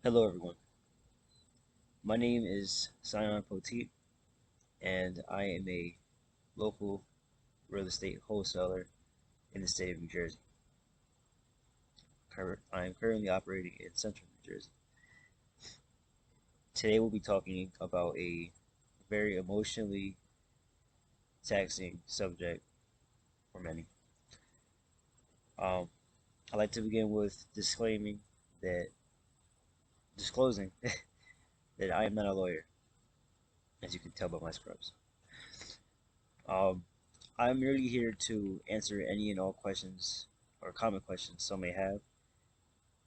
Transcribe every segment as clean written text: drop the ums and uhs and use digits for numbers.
Hello, everyone. My name is Sion Poteet, and I am a local real estate wholesaler in the state of New Jersey. I am currently operating in central New Jersey. Today, we'll be talking about a very emotionally taxing subject for many. Um, I'd like to begin with disclosing that I am not a lawyer, as you can tell by my scrubs. Um, I'm merely here to answer any and all questions or common questions some may have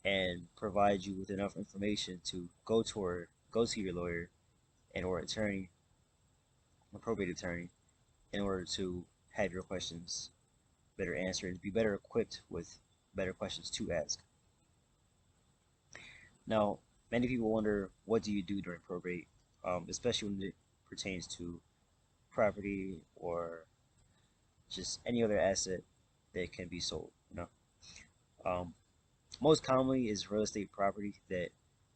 and provide you with enough information to go to your lawyer and or attorney or probate attorney in order to have your questions better answered and be better equipped with better questions to ask. Now, many people wonder, what do you do during probate, especially when it pertains to property or just any other asset that can be sold. Um, Most commonly is real estate property that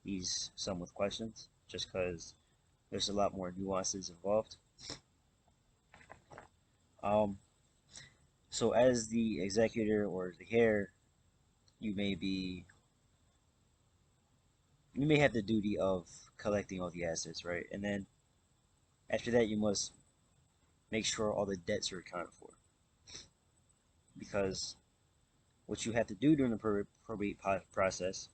leaves some with questions, just because there's a lot more nuances involved. Um, so as the executor or the heir, you may be you may have the duty of collecting all the assets, right? And then after that, you must make sure all the debts are accounted for, because what you have to do during the probate process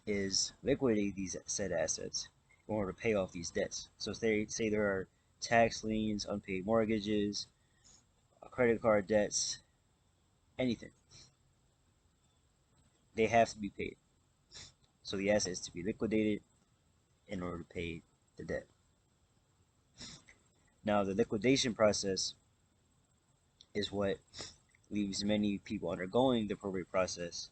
is liquidate these said assets in order to pay off these debts. So say there are tax liens, unpaid mortgages, credit card debts, anything. They have to be paid. So the asset is to be liquidated in order to pay the debt. Now, the liquidation process is what leaves many people undergoing the probate process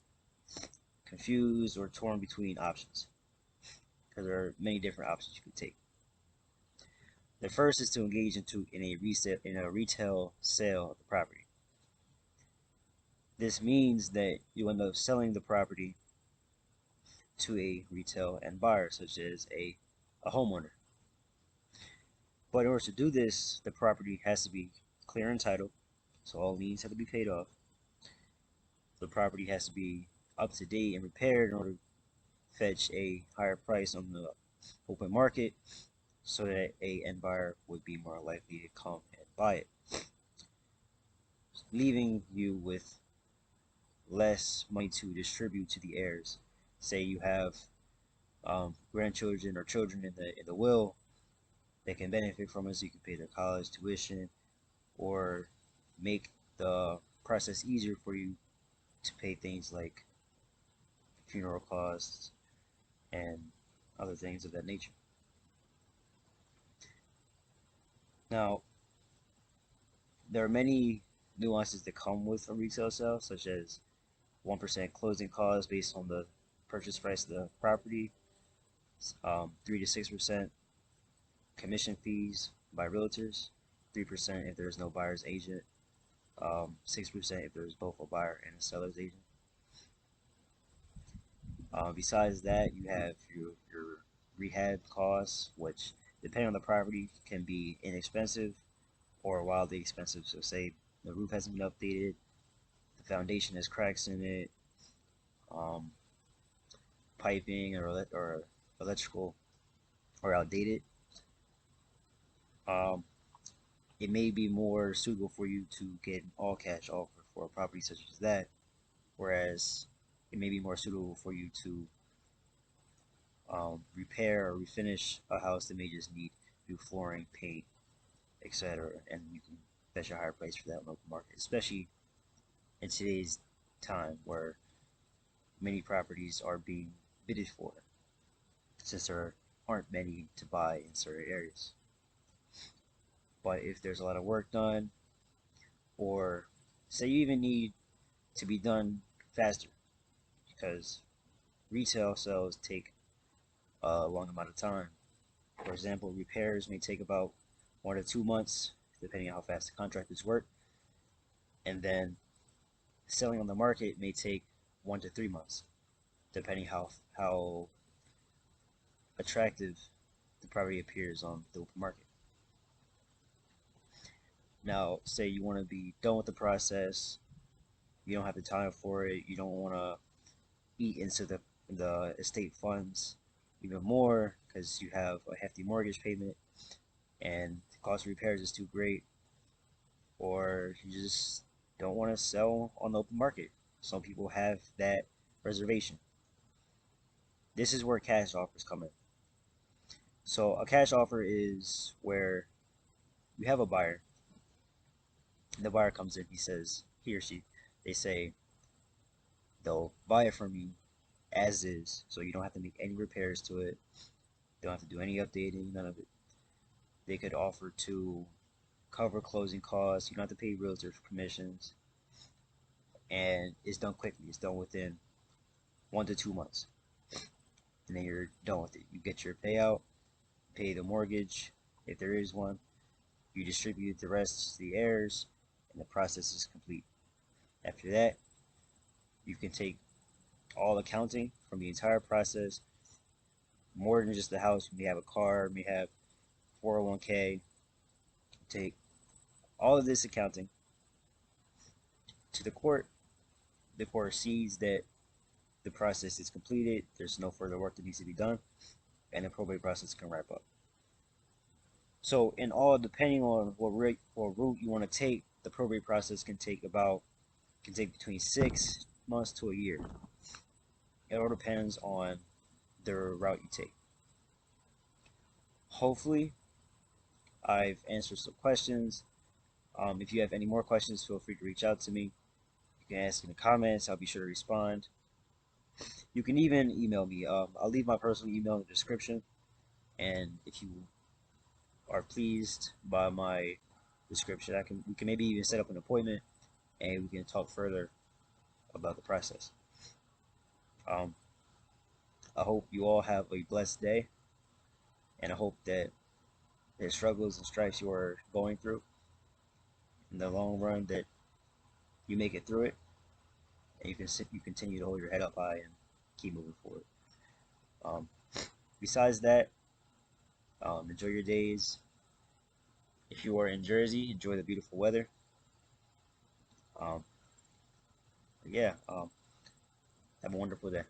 confused or torn between options, because there are many different options you can take. The first is to engage in a retail sale of the property. This means that you end up selling the property to a retail end buyer, such as a homeowner. But in order to do this, the property has to be clear and titled, so all liens have to be paid off. The property has to be up to date and repaired in order to fetch a higher price on the open market, so that a end buyer would be more likely to come and buy it, leaving you with less money to distribute to the heirs. Say you have grandchildren or children in the will that can benefit from it, so you can pay their college tuition or make the process easier for you to pay things like funeral costs and other things of that nature. Now, there are many nuances that come with a retail sale, such as 1% closing costs based on the purchase price of the property, 3 to 6% commission fees by realtors, 3% if there is no buyer's agent, 6% if there's both a buyer and a seller's agent. Besides that, you have your rehab costs, which, depending on the property, can be inexpensive or wildly expensive. So, say the roof hasn't been updated, the foundation has cracks in it, um, piping or electrical or outdated. Um, it may be more suitable for you to get an all cash offer for a property such as that, whereas it may be more suitable for you to repair or refinish a house that may just need new flooring, paint, etc. And you can fetch a higher price for that in the open market, especially in today's time where many properties are being bidded for, since there aren't many to buy in certain areas. But if there's a lot of work done, or say you even need to be done faster, because retail sales take a long amount of time. For example, repairs may take about 1 to 2 months, depending on how fast the contractors work, and then selling on the market may take 1 to 3 months, depending how attractive the property appears on the open market. Now, say you want to be done with the process, you don't have the time for it, you don't want to eat into the estate funds even more because you have a hefty mortgage payment and the cost of repairs is too great, or you just don't want to sell on the open market. Some people have that reservation. This is where cash offers come in. So a cash offer is where you have a buyer. The buyer comes in, he or she, they say they'll buy it from you as is, so you don't have to make any repairs to it, don't have to do any updating, none of it. They could offer to cover closing costs, you don't have to pay realtor commissions, and it's done quickly. It's done within 1 to 2 months, and then you're done with it. You get your payout, pay the mortgage if there is one, you distribute the rest to the heirs, and the process is complete. After that, you can take all accounting from the entire process, more than just the house. You may have a car, you may have 401k. Take all of this accounting to the court. The court sees that the process is completed, there's no further work that needs to be done, and the probate process can wrap up. So in all, depending on what route you want to take, the probate process can take between 6 months to a year. It all depends on the route you take. Hopefully, I've answered some questions. If you have any more questions, feel free to reach out to me. You can ask in the comments. I'll be sure to respond. You can even email me. I'll leave my personal email in the description. And if you are pleased by my description, we can maybe even set up an appointment and we can talk further about the process. I hope you all have a blessed day, and I hope that the struggles and strifes you are going through in the long run, that you make it through it, and you continue to hold your head up high and keep moving forward. Um, besides that, enjoy your days. If you are in Jersey, enjoy the beautiful weather. Yeah, have a wonderful day.